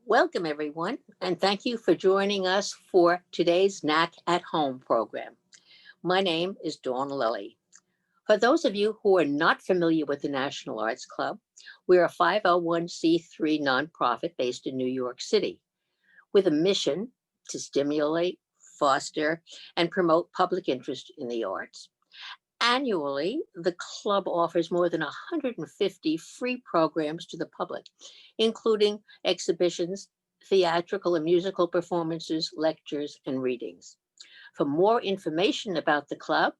Welcome, everyone, and thank you for joining us for today's NAC at Home program. My name is Dawn Lilly. For those of you who are not familiar with the National Arts Club, we're a 501c3 nonprofit based in New York City with a mission to stimulate, foster, and promote public interest in the arts. Annually, the club offers more than 150 free programs to the public, including exhibitions, theatrical and musical performances, lectures, and readings. For more information about the club,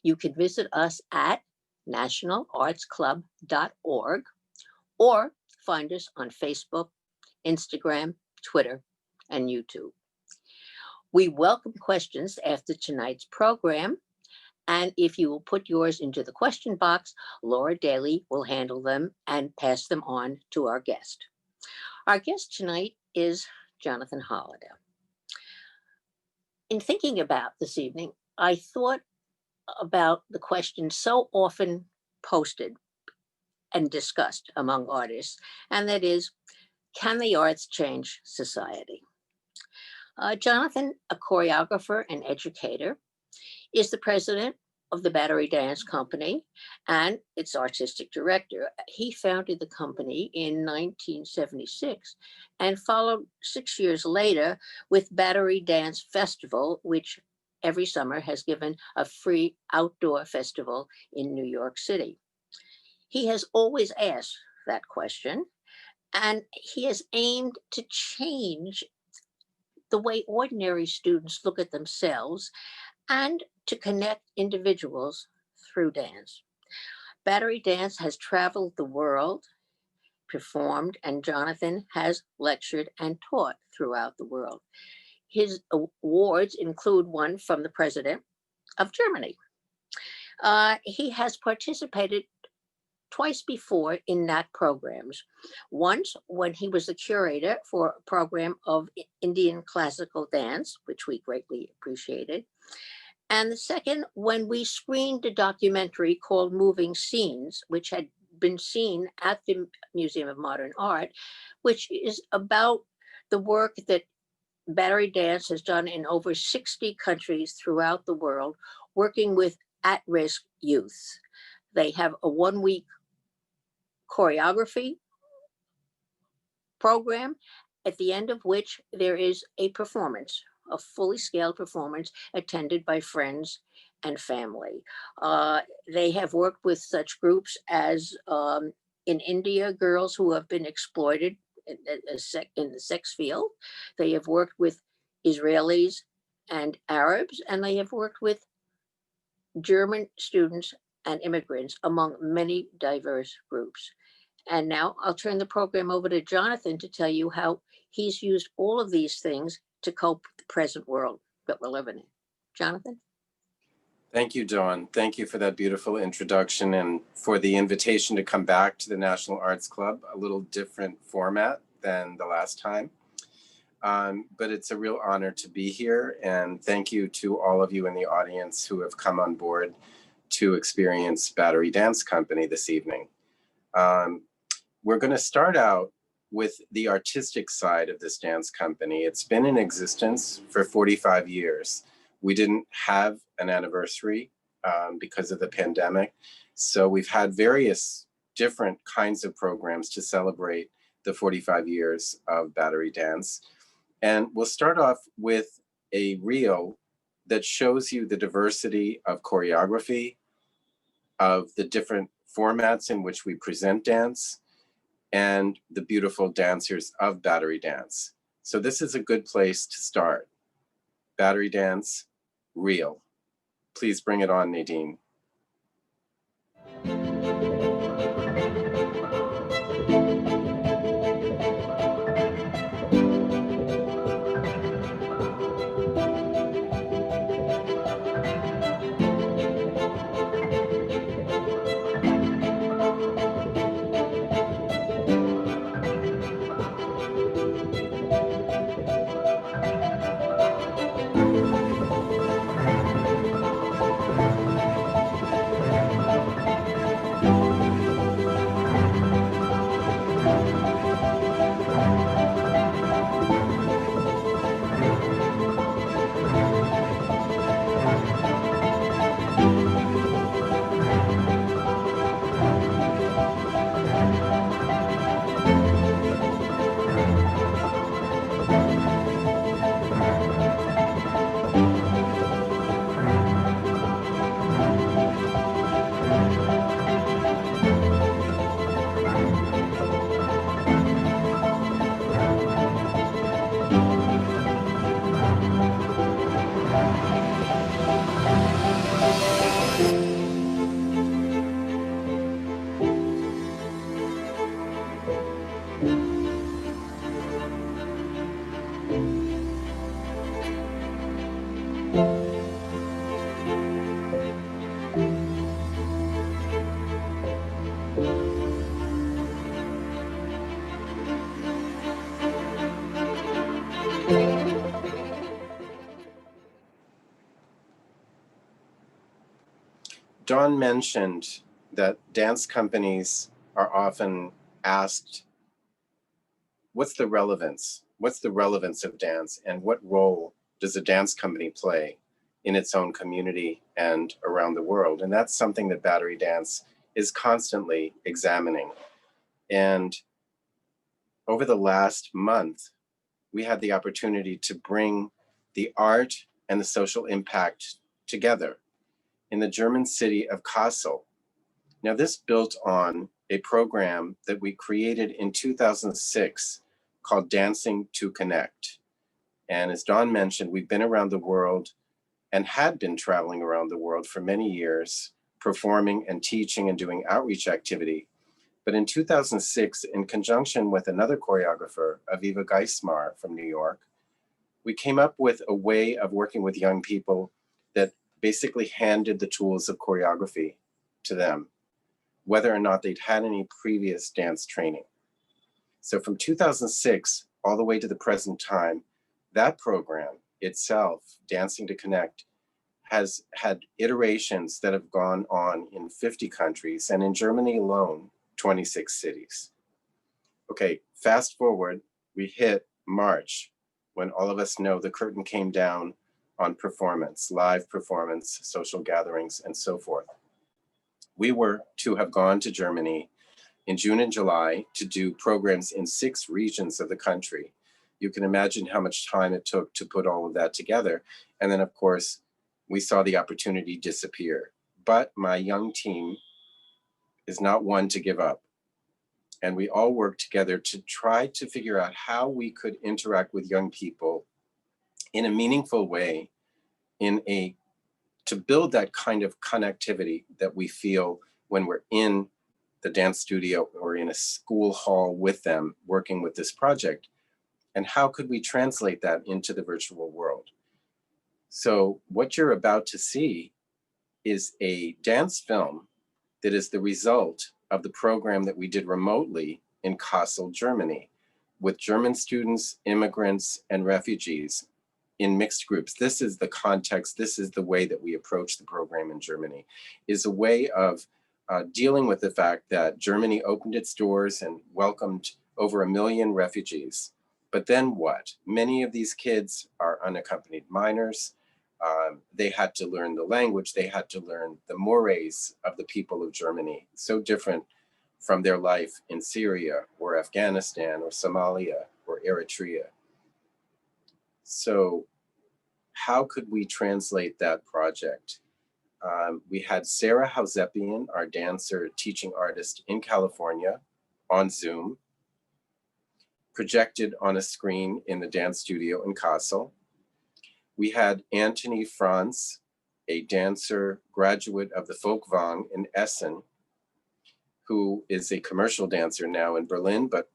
you can visit us at nationalartsclub.org or find us on Facebook, Instagram, Twitter, and YouTube. We welcome questions after tonight's program. And if you will put yours into the question box, Laura Daly will handle them and pass them on to our guest. Our guest tonight is Jonathan Hollander. In thinking about this evening, I thought about the question so often posted and discussed among artists, and that is, can the arts change society? Jonathan, a choreographer and educator, is the president of the Battery Dance Company and its artistic director. He founded the company in 1976 and followed 6 years later with Battery Dance Festival, which every summer has given a free outdoor festival in New York City. He has always asked that question, and he has aimed to change the way ordinary students look at themselves and to connect individuals through dance. Battery Dance has traveled the world, performed, and Jonathan has lectured and taught throughout the world. His awards include one from the president of Germany. He has participated twice before in NAC programs. Once when he was the curator for a program of Indian classical dance, which we greatly appreciated. And the second, when we screened a documentary called Moving Scenes, which had been seen at the Museum of Modern Art, which is about the work that Battery Dance has done in over 60 countries throughout the world, working with at-risk youth. They have a one-week choreography program, at the end of which there is a performance, a fully scaled performance attended by friends and family. They have worked with such groups as in India, girls who have been exploited in the sex field. They have worked with Israelis and Arabs, and they have worked with German students and immigrants, among many diverse groups. And now I'll turn the program over to Jonathan to tell you how he's used all of these things to cope with the present world that we're living in. Jonathan? Thank you, Dawn. Thank you for that beautiful introduction and for the invitation to come back to the National Arts Club, a little different format than the last time. But it's a real honor to be here. And thank you to all of you in the audience who have come on board to experience Battery Dance Company this evening. We're going to start out with the artistic side of this dance company. It's been in existence for 45 years. We didn't have an anniversary because of the pandemic. So we've had various different kinds of programs to celebrate the 45 years of Battery Dance. And we'll start off with a reel that shows you the diversity of choreography, of the different formats in which we present dance, and the beautiful dancers of Battery Dance. So this is a good place to start. Battery Dance, reel. Please bring it on, Nadine. Dawn mentioned that dance companies are often asked, what's the relevance? What's the relevance of dance, and what role does a dance company play in its own community and around the world? And that's something that Battery Dance is constantly examining. And over the last month, we had the opportunity to bring the art and the social impact together in the German city of Kassel. Now, this built on a program that we created in 2006 called Dancing to Connect. And as Dawn mentioned, we've been around the world and had been traveling around the world for many years, performing and teaching and doing outreach activity. But in 2006, in conjunction with another choreographer, Aviva Geismar from New York, we came up with a way of working with young people that basically handed the tools of choreography to them, whether or not they'd had any previous dance training. So from 2006 all the way to the present time, that program itself, Dancing to Connect, has had iterations that have gone on in 50 countries, and in Germany alone, 26 cities. Okay, fast forward, we hit March, when all of us know the curtain came down on performance, live performance, social gatherings, and so forth. We were to have gone to Germany in June and July to do programs in 6 regions of the country. You can imagine how much time it took to put all of that together. And then, of course, we saw the opportunity disappear. But my young team is not one to give up. And we all worked together to try to figure out how we could interact with young people in a meaningful way, to build that kind of connectivity that we feel when we're in the dance studio or in a school hall with them working with this project. And how could we translate that into the virtual world? So what you're about to see is a dance film that is the result of the program that we did remotely in Kassel, Germany, with German students, immigrants, and refugees in mixed groups. This is the context, this is the way that we approach the program in Germany, is a way of dealing with the fact that Germany opened its doors and welcomed over 1 million refugees. But then what? Many of these kids are unaccompanied minors. They had to learn the language, they had to learn the mores of the people of Germany, so different from their life in Syria or Afghanistan or Somalia or Eritrea. So how could we translate that project? We had Sarah Hausepian, our dancer, teaching artist in California, on Zoom, projected on a screen in the dance studio in Kassel. We had Anthony Franz, a dancer, graduate of the Folkwang in Essen, who is a commercial dancer now in Berlin, but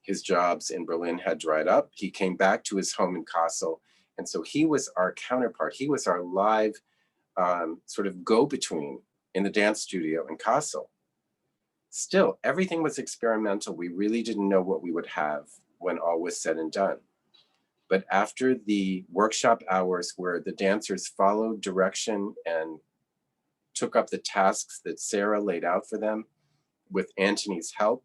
his jobs in Berlin had dried up. He came back to his home in Kassel. And so he was our counterpart. He was our live sort of go-between in the dance studio in Kassel. Still, everything was experimental. We really didn't know what we would have when all was said and done. But after the workshop hours where the dancers followed direction and took up the tasks that Sarah laid out for them with Anthony's help,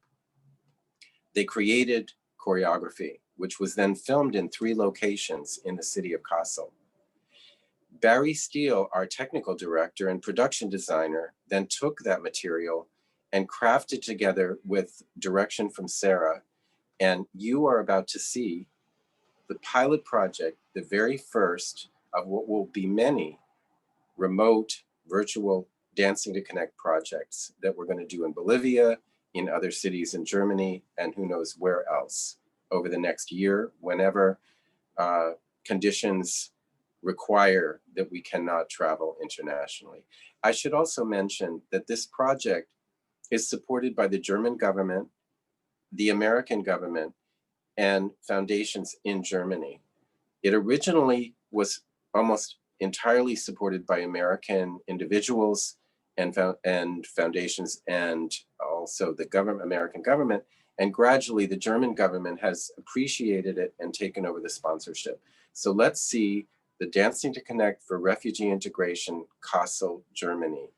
they created choreography, which was then filmed in 3 locations in the city of Kassel. Barry Steele, our technical director and production designer, then took that material and crafted together with direction from Sarah. And you are about to see the pilot project, the very first of what will be many remote, virtual Dancing to Connect projects that we're going to do in Bolivia, in other cities in Germany, and who knows where else over the next year, whenever conditions require that we cannot travel internationally. I should also mention that this project is supported by the German government the American government and foundations in Germany. It originally was almost entirely supported by American individuals and foundations, and also the American government. And gradually, the German government has appreciated it and taken over the sponsorship. So let's see the Dancing to Connect for Refugee Integration, Kassel, Germany.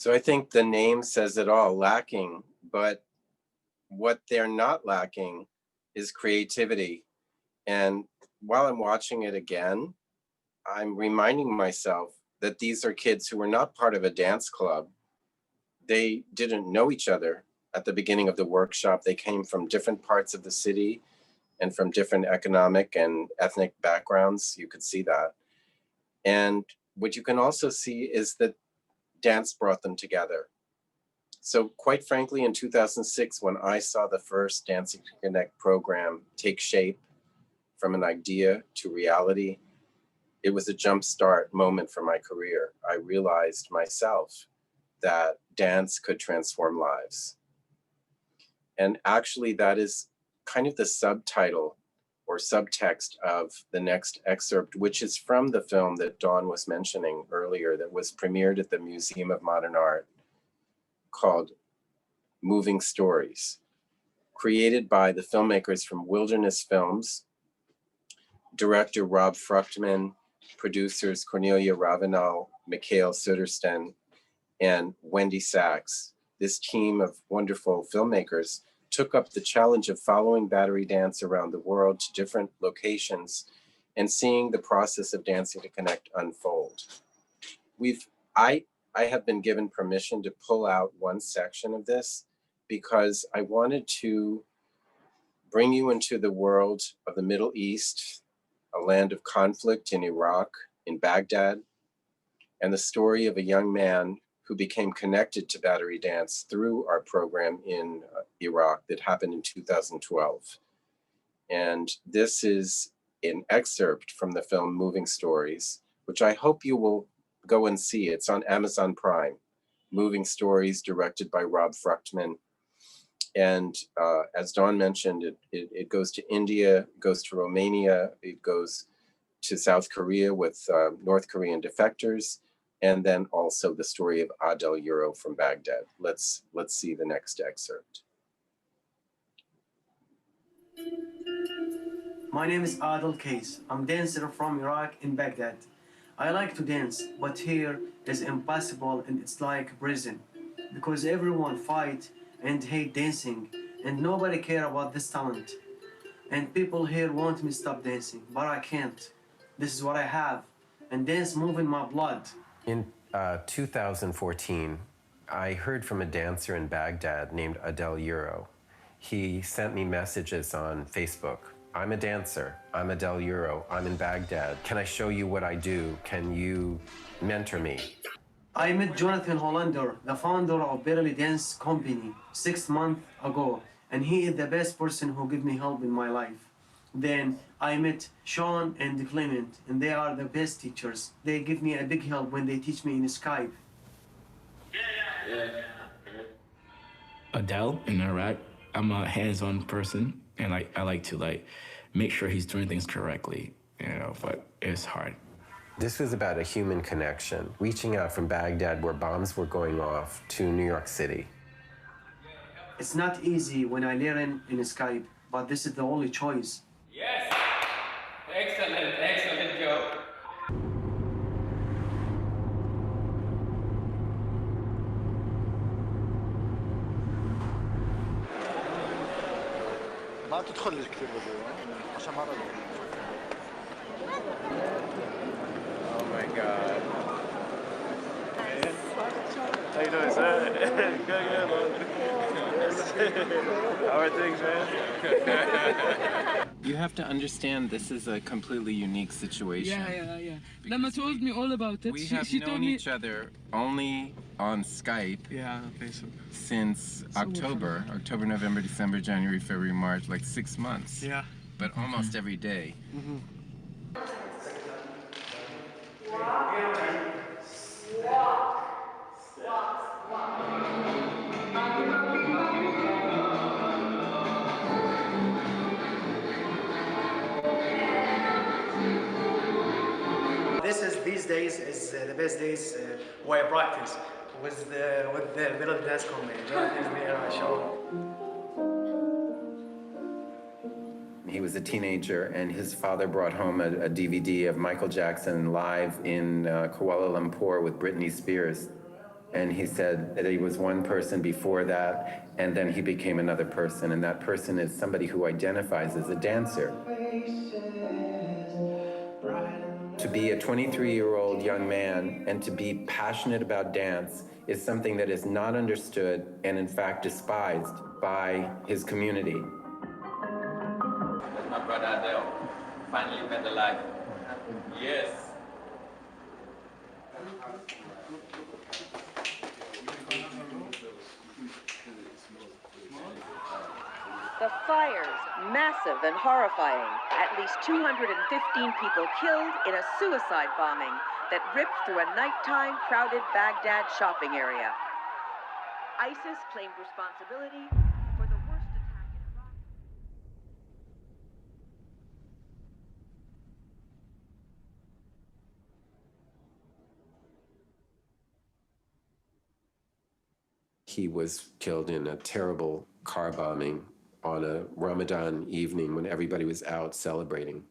So I think the name says it all, lacking, but what they're not lacking is creativity. And while I'm watching it again, I'm reminding myself that these are kids who were not part of a dance club. They didn't know each other at the beginning of the workshop. They came from different parts of the city and from different economic and ethnic backgrounds. You could see that. And what you can also see is that dance brought them together. So quite frankly, in 2006, when I saw the first Dancing to Connect program take shape from an idea to reality, it was a jumpstart moment for my career. I realized myself that dance could transform lives. And actually, that is kind of the subtitle or subtext of the next excerpt, which is from the film that Dawn was mentioning earlier that was premiered at the Museum of Modern Art, called Moving Stories, created by the filmmakers from Wilderness Films, director Rob Fruchtman, producers Cornelia Ravenel, Mikhail Södersten, and Wendy Sachs. This team of wonderful filmmakers took up the challenge of following Battery Dance around the world to different locations and seeing the process of Dancing to Connect unfold. I have been given permission to pull out one section of this because I wanted to bring you into the world of the Middle East, a land of conflict in Iraq, in Baghdad, and the story of a young man who became connected to Battery Dance through our program in Iraq that happened in 2012. And this is an excerpt from the film Moving Stories, which I hope you will go and see. It's on Amazon Prime. Moving Stories, directed by Rob Fruchtman. And as Dawn mentioned, it goes to India, goes to Romania, it goes to South Korea with North Korean defectors, and then also the story of Adel Euro from Baghdad. Let's see the next excerpt. My name is Adel Case. I'm dancer from Iraq in Baghdad. I like to dance, but here is impossible and it's like prison because everyone fight and hate dancing and nobody care about this talent. And people here want me to stop dancing, but I can't. This is what I have, and dance move in my blood. In 2014, I heard from a dancer in Baghdad named Adel Euro. He sent me messages on Facebook. I'm a dancer. I'm Adel Euro. I'm in Baghdad. Can I show you what I do? Can you mentor me? I met Jonathan Hollander, the founder of Barely Dance Company, 6 months ago, and he is the best person who gave me help in my life. Then I met Sean and Clement, and they are the best teachers. They give me a big help when they teach me in Skype. Adele in Iraq, I'm a hands-on person, and I like to make sure he's doing things correctly, but it's hard. This was about a human connection, reaching out from Baghdad where bombs were going off to New York City. It's not easy when I learn in Skype, but this is the only choice. Yes! Excellent job. ما تدخلش كثير بجوا عشان ما رجع. Oh my God. How you doing, sir? Good, man. How are things, man? You have to understand this is a completely unique situation. Yeah. Lama told me all about it. We She have told known me. each other only on Skype Yeah, okay, so. since October, November, December, January, February, March, like 6 months. Yeah. But almost every day. These days is the best days where I practice with the Barely Dance Company. Jonathan is there on the show. He was a teenager, and his father brought home a DVD of Michael Jackson live in Kuala Lumpur with Britney Spears. And he said that he was one person before that, and then he became another person, and that person is somebody who identifies as a dancer. To be a 23-year-old young man and to be passionate about dance is something that is not understood and in fact despised by his community. That's my brother Adele. Finally met alive. Yes. The fires, massive and horrifying. At least 215 people killed in a suicide bombing that ripped through a nighttime crowded Baghdad shopping area. ISIS claimed responsibility for the worst attack in Iraq. He was killed in a terrible car bombing on a Ramadan evening when everybody was out celebrating.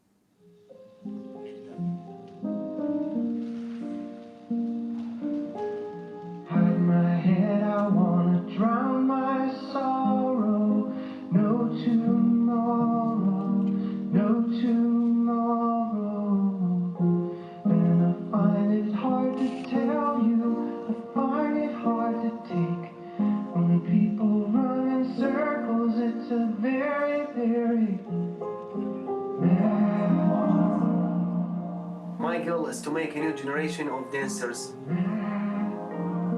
Hide my head, I wanna drown my sorrow. No tomorrow, no tomorrow. And I find it hard to tell you, I find it hard to take. When people run in circles, it's a very, very My goal is to make a new generation of dancers,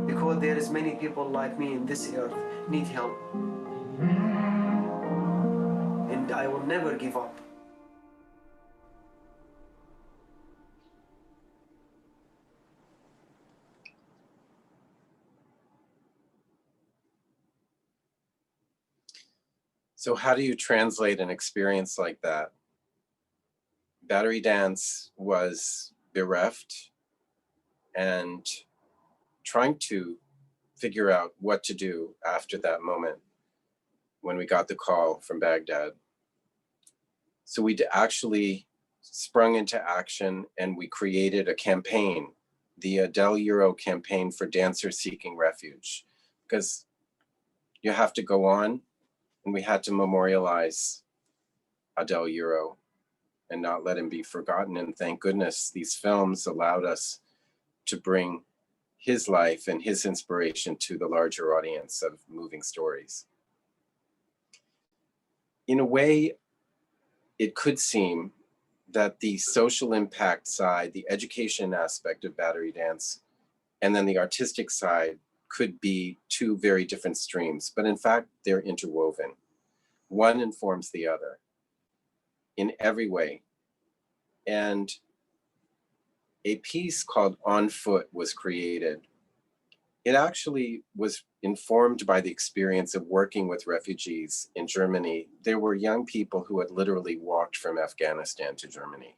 because there is many people like me in this earth need help, and I will never give up. So how do you translate an experience like that? Battery Dance was bereft and trying to figure out what to do after that moment when we got the call from Baghdad. So we actually sprung into action and we created a campaign, the Del Euro campaign for dancers seeking refuge, because you have to go on, and we had to memorialize Adele Euro and not let him be forgotten. And thank goodness these films allowed us to bring his life and his inspiration to the larger audience of moving stories. In a way, it could seem that the social impact side, the education aspect of Battery Dance, and then the artistic side could be two very different streams, but in fact, they're interwoven. One informs the other in every way. And a piece called On Foot was created. It actually was informed by the experience of working with refugees in Germany. There were young people who had literally walked from Afghanistan to Germany.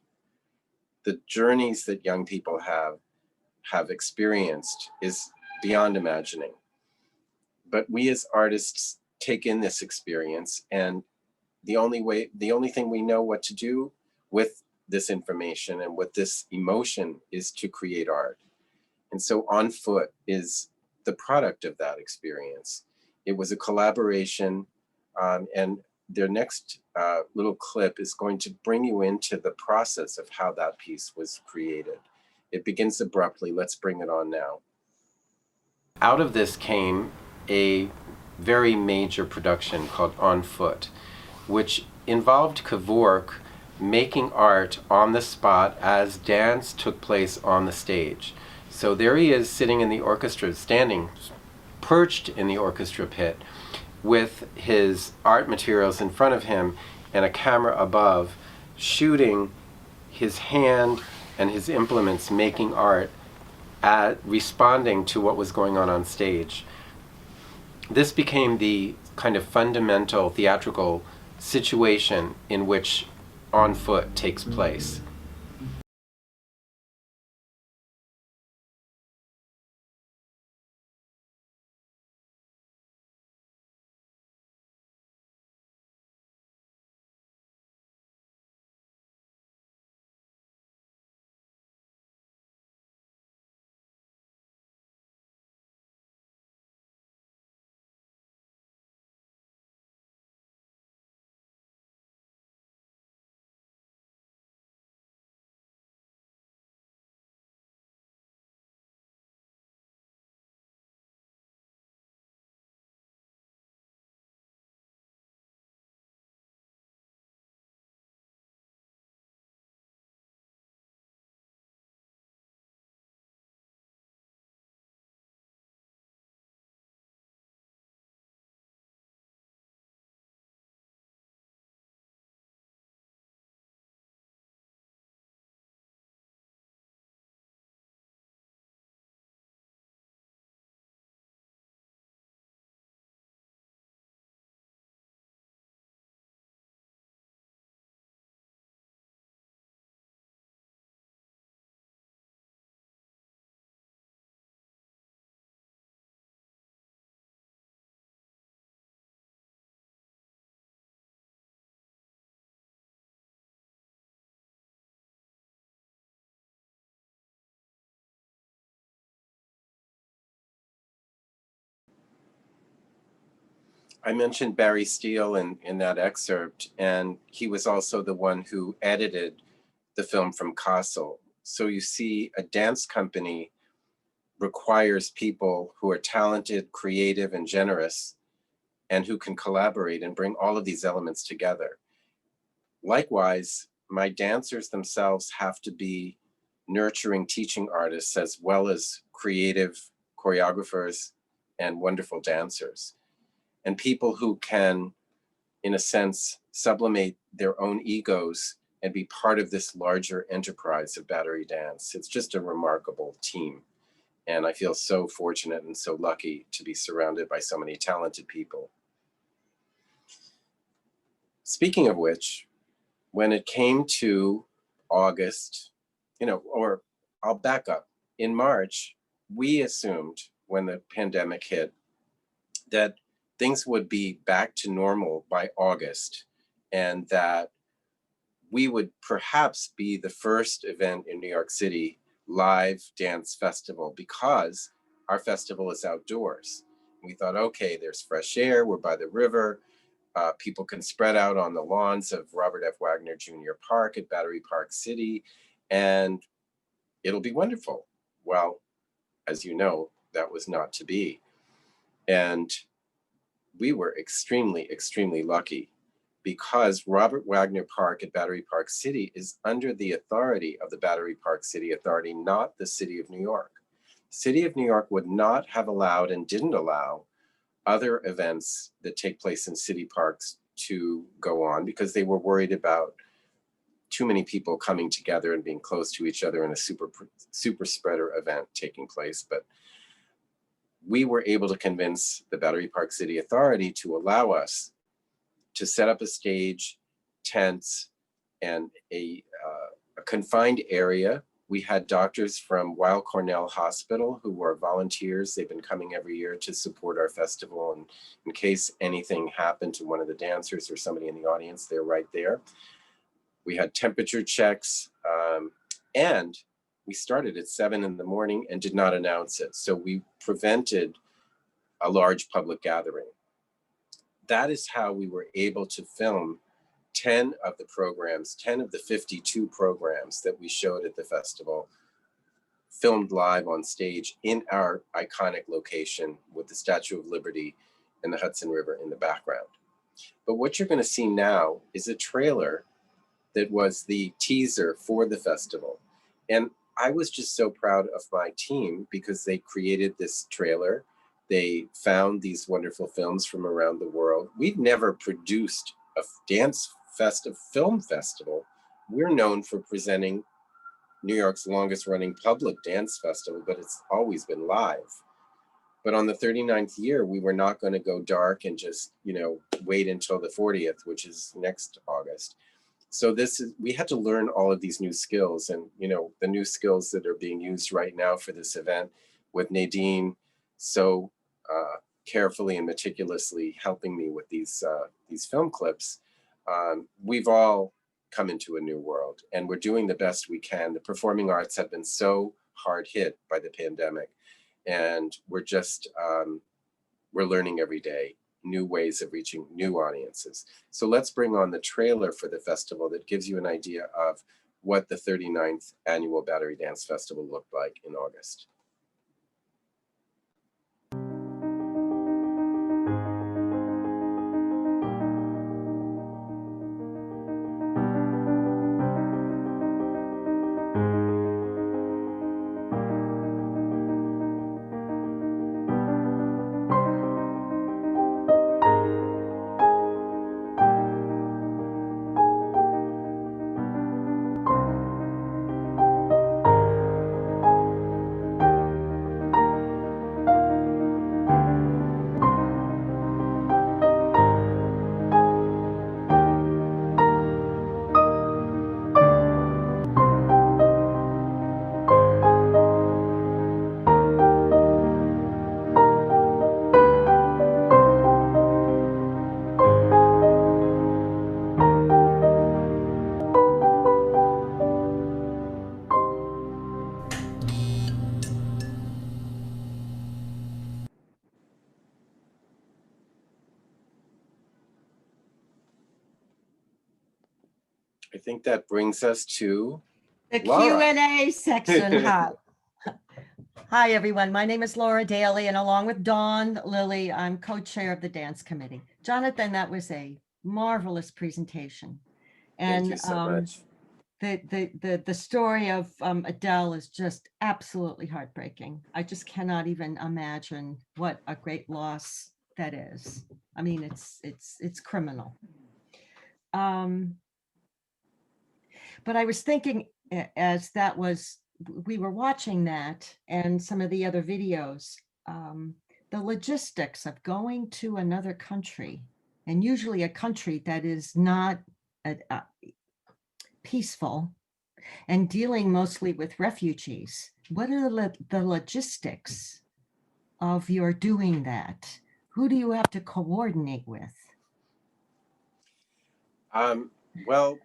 The journeys that young people have experienced is beyond imagining. But we as artists take in this experience, and the only thing we know what to do with this information and with this emotion is to create art. And so On Foot is the product of that experience. It was a collaboration, and their next little clip is going to bring you into the process of how that piece was created. It begins abruptly. Let's bring it on now. Out of this came a very major production called On Foot, which involved Kevork making art on the spot as dance took place on the stage. So there he is sitting in the orchestra, standing, perched in the orchestra pit with his art materials in front of him and a camera above, shooting his hand and his implements, making art, responding to what was going on stage. This became the kind of fundamental theatrical situation in which On Foot takes place. I mentioned Barry Steele in that excerpt, and he was also the one who edited the film from Kassel. So you see, a dance company requires people who are talented, creative, and generous, and who can collaborate and bring all of these elements together. Likewise, my dancers themselves have to be nurturing teaching artists as well as creative choreographers and wonderful dancers, and people who can, in a sense, sublimate their own egos and be part of this larger enterprise of Battery Dance. It's just a remarkable team. And I feel so fortunate and so lucky to be surrounded by so many talented people. Speaking of which, when it came to August, or I'll back up. In March, we assumed when the pandemic hit that things would be back to normal by August, and that we would perhaps be the first event in New York City live dance festival, because our festival is outdoors. We thought, okay, there's fresh air, we're by the river, people can spread out on the lawns of Robert F. Wagner Jr. Park at Battery Park City, and it'll be wonderful. Well, as you know, that was not to be. And we were extremely, extremely lucky, because Robert Wagner Park at Battery Park City is under the authority of the Battery Park City Authority, not the City of New York. The City of New York would not have allowed and didn't allow other events that take place in city parks to go on, because they were worried about too many people coming together and being close to each other in a super spreader event taking place. But we were able to convince the Battery Park City Authority to allow us to set up a stage, tents, and a confined area. We had doctors from Weill Cornell Hospital who were volunteers. They've been coming every year to support our festival, and in case anything happened to one of the dancers or somebody in the audience, they're right there. We had temperature checks, and we started at 7 in the morning and did not announce it. So we prevented a large public gathering. That is how we were able to film 10 of the programs, 10 of the 52 programs that we showed at the festival, filmed live on stage in our iconic location with the Statue of Liberty and the Hudson River in the background. But what you're going to see now is a trailer that was the teaser for the festival. And I was just so proud of my team, because they created this trailer. They found these wonderful films from around the world. We've never produced a film festival. We're known for presenting New York's longest running public dance festival, but it's always been live. But on the 39th year, we were not going to go dark and just, wait until the 40th, which is next August. So we had to learn all of these new skills, and, the new skills that are being used right now for this event, with Nadine so carefully and meticulously helping me with these film clips. We've all come into a new world, and we're doing the best we can. The performing arts have been so hard hit by the pandemic, and we're learning every day new ways of reaching new audiences. So let's bring on the trailer for the festival that gives you an idea of what the 39th annual Battery Dance Festival looked like in August. I think that brings us to the Laura. Q&A section. Hi, everyone. My name is Laura Daly, and along with Dawn Lilly, I'm co-chair of the dance committee. Jonathan, that was a marvelous presentation. And Thank you so much. the story of Adele is just absolutely heartbreaking. I just cannot even imagine what a great loss that is. I mean, it's criminal. But I was thinking as we were watching that and some of the other videos, the logistics of going to another country, and usually a country that is not peaceful and dealing mostly with refugees. What are the logistics of your doing that? Who do you have to coordinate with? Well,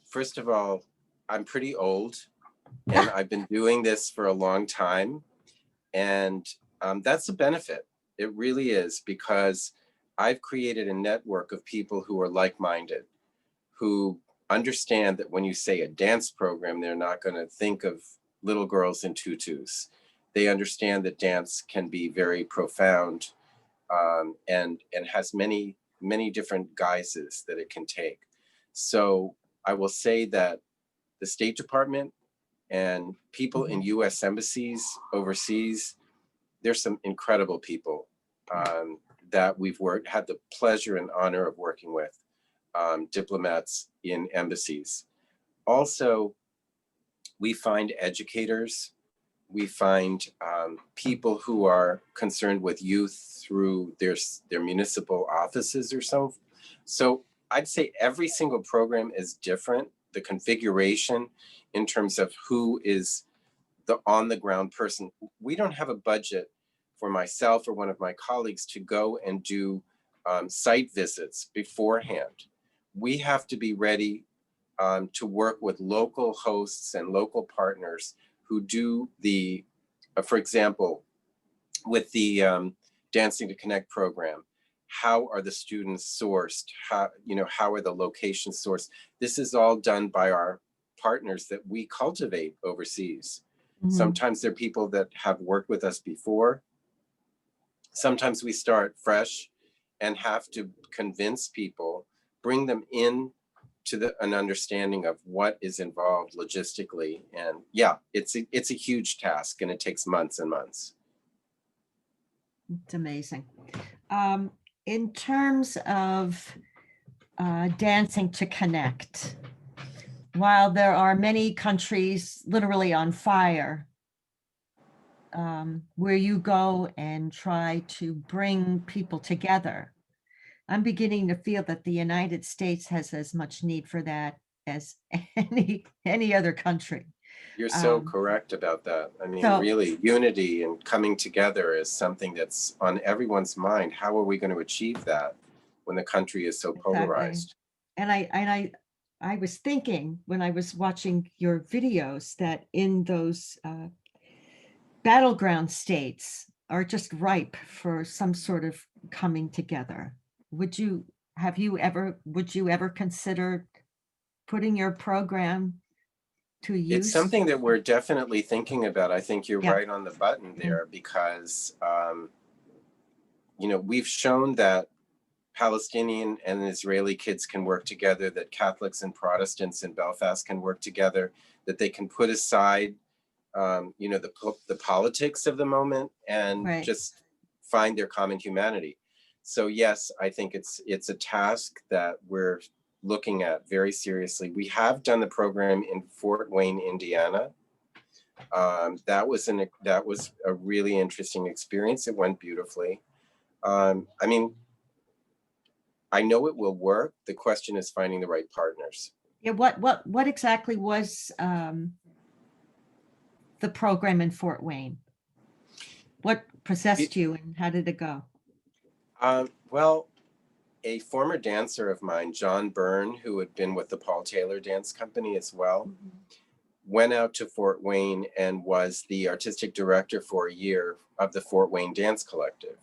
first of all, I'm pretty old and I've been doing this for a long time. And that's a benefit. It really is, because I've created a network of people who are like-minded, who understand that when you say a dance program, they're not going to think of little girls in tutus. They understand that dance can be very profound and has many different guises that it can take. So I will say that the State Department and people in US embassies overseas, there's some incredible people that we've had the pleasure and honor of working with, diplomats in embassies. Also, we find educators, we find people who are concerned with youth through their municipal offices or so. So I'd say every single program is different. The configuration in terms of who is the on-the-ground person. We don't have a budget for myself or one of my colleagues to go and do site visits beforehand. We have to be ready to work with local hosts and local partners who do the, for example, with the Dancing to Connect program, how are the students sourced? How are the locations sourced? This is all done by our partners that we cultivate overseas. Mm-hmm. Sometimes they're people that have worked with us before. Sometimes we start fresh and have to convince people, bring them in to an understanding of what is involved logistically. And yeah, it's a huge task and it takes months and months. It's amazing. In terms of Dancing to Connect, while there are many countries literally on fire, where you go and try to bring people together, I'm beginning to feel that the United States has as much need for that as any other country. You're so correct about that. I mean, really, unity and coming together is something that's on everyone's mind. How are we going to achieve that when the country is so polarized? And I was thinking when I was watching your videos that in those battleground states are just ripe for some sort of coming together. Would you ever consider putting your program to use? It's something that we're definitely thinking about. I think you're right on the button there, because we've shown that Palestinian and Israeli kids can work together, that Catholics and Protestants in Belfast can work together, that they can put aside the politics of the moment and just find their common humanity. So yes, I think it's a task that we're looking at very seriously. We have done the program in Fort Wayne, Indiana. That was a really interesting experience. It went beautifully. I mean, I know it will work. The question is finding the right partners. Yeah. What exactly was the program in Fort Wayne? What possessed you and how did it go? Well, a former dancer of mine, John Byrne, who had been with the Paul Taylor Dance Company as well, went out to Fort Wayne and was the artistic director for a year of the Fort Wayne Dance Collective.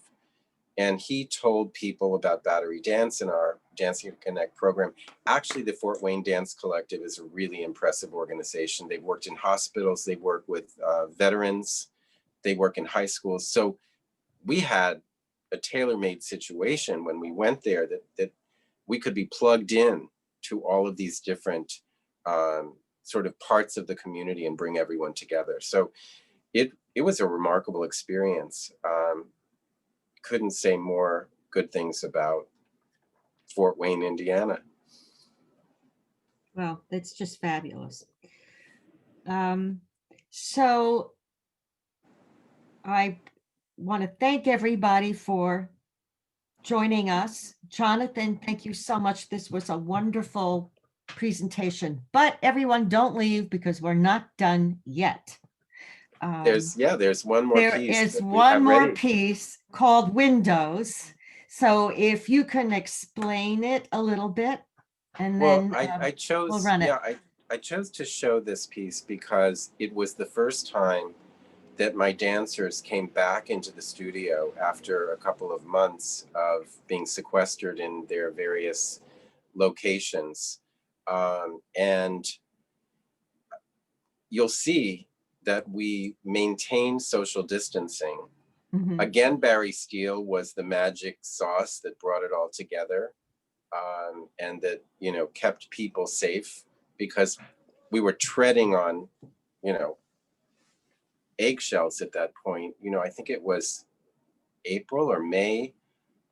And he told people about Battery Dance in our Dancing to Connect program. Actually, the Fort Wayne Dance Collective is a really impressive organization. They worked in hospitals, they work with veterans, they work in high schools. So we had a tailor-made situation when we went there that we could be plugged in to all of these different sort of parts of the community and bring everyone together. So it was a remarkable experience. Couldn't say more good things about Fort Wayne, Indiana. Well, it's just fabulous. So I want to thank everybody for joining us. Jonathan, thank you so much. This was a wonderful presentation, but everyone don't leave because we're not done yet. There's one more There piece. is that we one have more ready. piece called Windows. So if you can explain it a little bit, and Well, then I chose, we'll run it. yeah, I chose to show this piece because it was the first time that my dancers came back into the studio after a couple of months of being sequestered in their various locations. And you'll see that we maintain social distancing. Mhm. Again, Barry Steele was the magic sauce that brought it all together, and that, you know, kept people safe, because we were treading on, you know, eggshells at that point. You know, I think it was April or May,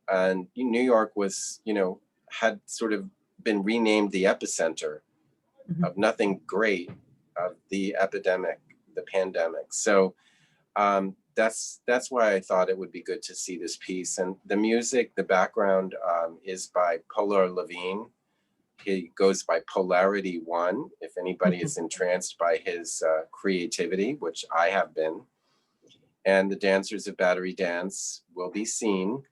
and New York was, you know, had sort of been renamed the epicenter Mhm. of nothing great, of the epidemic, the pandemic. So that's why I thought it would be good to see this piece. And the music, the background is by Polar Levine. He goes by Polarity One, if anybody is entranced by his creativity, which I have been. And the dancers of Battery Dance will be seen.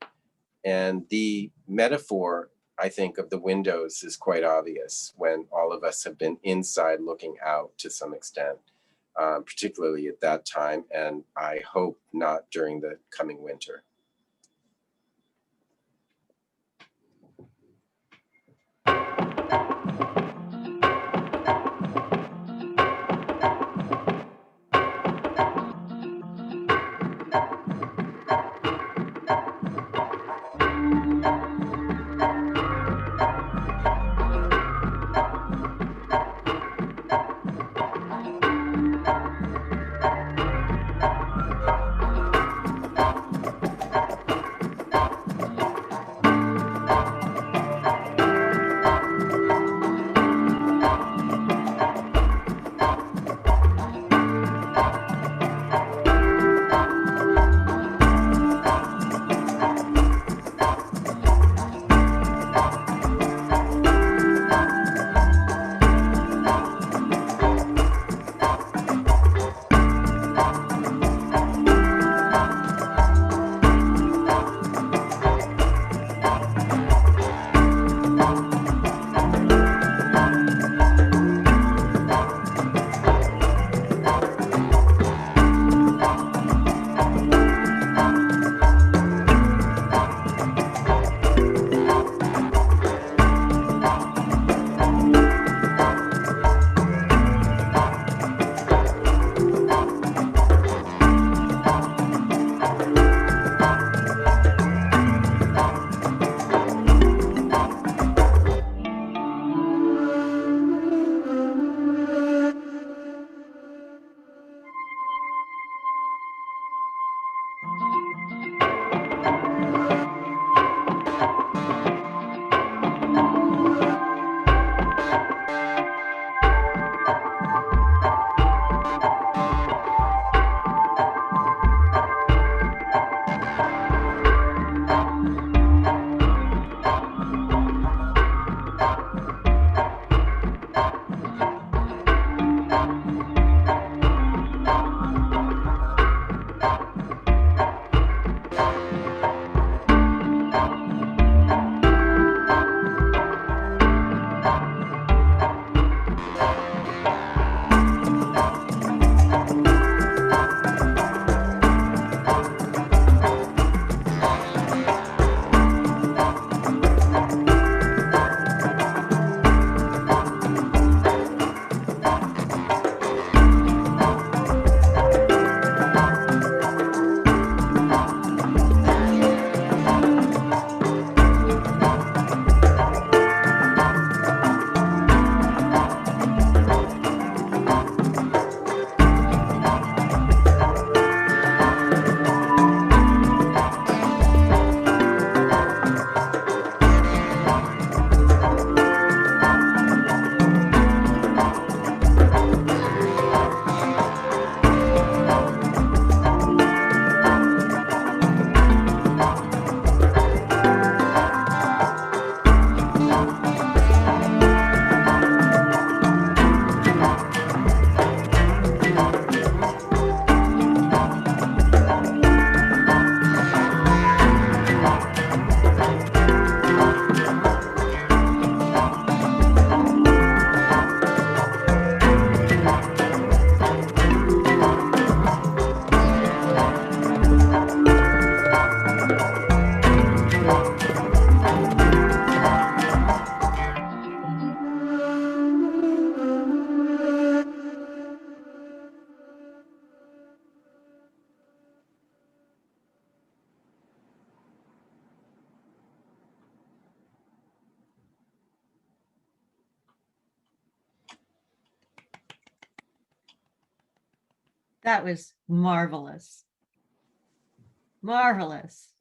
And the metaphor, I think, of the windows is quite obvious when all of us have been inside looking out to some extent, particularly at that time. And I hope not during the coming winter. That was marvelous. Marvelous.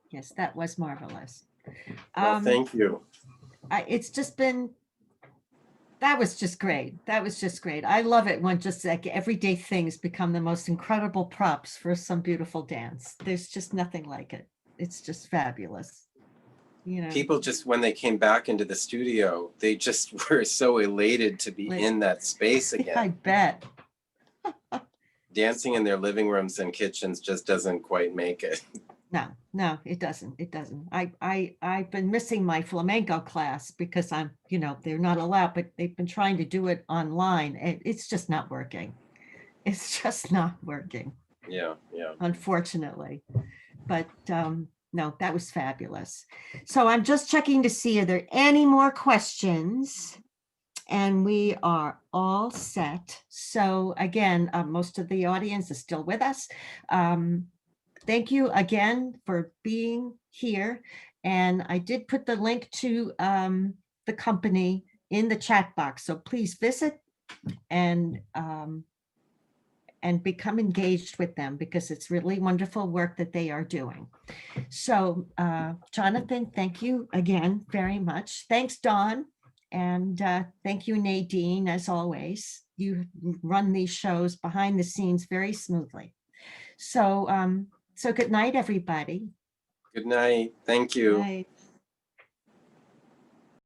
Yes, that was marvelous. Well, thank you. It's just been, that was just great. That was just great. I love it when just like everyday things become the most incredible props for some beautiful dance. There's just nothing like it. It's just fabulous. You know, People just, when they came back into the studio, they just were so elated to be Like- in that space I again. bet. Dancing in their living rooms and kitchens just doesn't quite make it. No, it doesn't. It doesn't. I've been missing my flamenco class because I'm, you know, they're not allowed, but they've been trying to do it online. And it's just not working. It's just not working, Yeah, yeah. unfortunately. But no, that was fabulous. So I'm just checking to see, are there any more questions? And we are all set. So again, most of the audience is still with us. Thank you again for being here. And I did put the link to the company in the chat box. So please visit and become engaged with them because it's really wonderful work that they are doing. So Jonathan, thank you again very much. Thanks, Dawn. And thank you, Nadine, as always. You run these shows behind the scenes very smoothly. So, so good night, everybody. Good night. Thank you. Night.